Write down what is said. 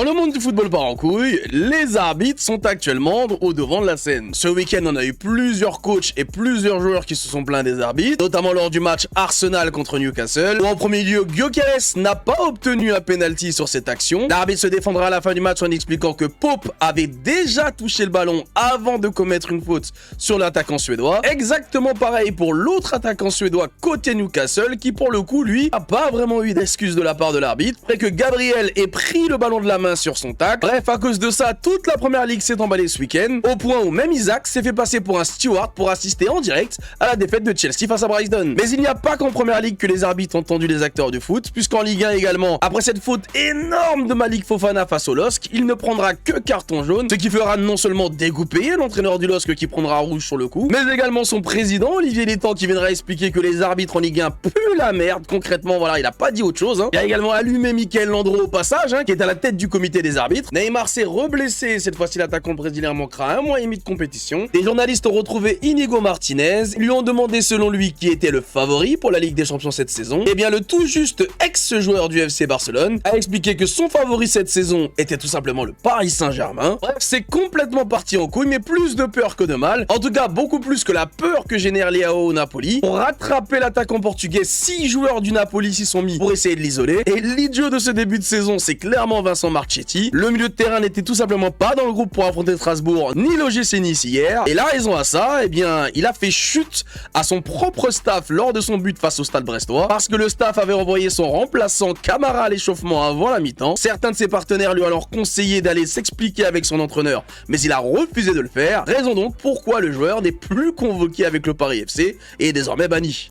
Dans le monde du football par en couille, les arbitres sont actuellement au devant de la scène. Ce week-end, on a eu plusieurs coachs et plusieurs joueurs qui se sont plaints des arbitres, notamment lors du match Arsenal contre Newcastle, où en premier lieu, Gyökeres n'a pas obtenu un penalty sur cette action. L'arbitre se défendra à la fin du match en expliquant que Pope avait déjà touché le ballon avant de commettre une faute sur l'attaquant suédois. Exactement pareil pour l'autre attaquant suédois côté Newcastle, qui pour le coup, lui, n'a pas vraiment eu d'excuses de la part de l'arbitre, après que Gabriel ait pris le ballon de la main sur son tacle. Bref, à cause de ça, toute la première ligue s'est emballée ce week-end, au point où même Isaac s'est fait passer pour un steward pour assister en direct à la défaite de Chelsea face à Brighton. Mais il n'y a pas qu'en première ligue que les arbitres ont tendu les acteurs du foot, puisqu'en Ligue 1 également, après cette faute énorme de Malik Fofana face au LOSC, il ne prendra que carton jaune, ce qui fera non seulement dégoûter l'entraîneur du LOSC qui prendra rouge sur le coup, mais également son président, Olivier Létang, qui viendra expliquer que les arbitres en Ligue 1 puent la merde. Concrètement, voilà, il a pas dit autre chose. Il a également allumé Michael Landreau au passage, qui est à la tête du comité des arbitres. Neymar s'est reblessé, cette fois-ci l'attaquant brésilien manquera 1 mois et demi de compétition. Les journalistes ont retrouvé Inigo Martinez, lui ont demandé selon lui qui était le favori pour la Ligue des Champions cette saison. Et bien le tout juste ex-joueur du FC Barcelone a expliqué que son favori cette saison était tout simplement le Paris Saint-Germain. Bref, c'est complètement parti en couille, mais plus de peur que de mal. En tout cas, beaucoup plus que la peur que génère Leao au Napoli. Pour rattraper l'attaquant portugais, 6 joueurs du Napoli s'y sont mis pour essayer de l'isoler. Et l'idiot de ce début de saison, c'est clairement Vincent Marchetti. Le milieu de terrain n'était tout simplement pas dans le groupe pour affronter Strasbourg, ni l'OGC Nice hier. Et la raison à ça, eh bien, il a fait chute à son propre staff lors de son but face au Stade Brestois, parce que le staff avait envoyé son remplaçant Camara à l'échauffement avant la mi-temps. Certains de ses partenaires lui ont alors conseillé d'aller s'expliquer avec son entraîneur, mais il a refusé de le faire. Raison donc pourquoi le joueur n'est plus convoqué avec le Paris FC et est désormais banni.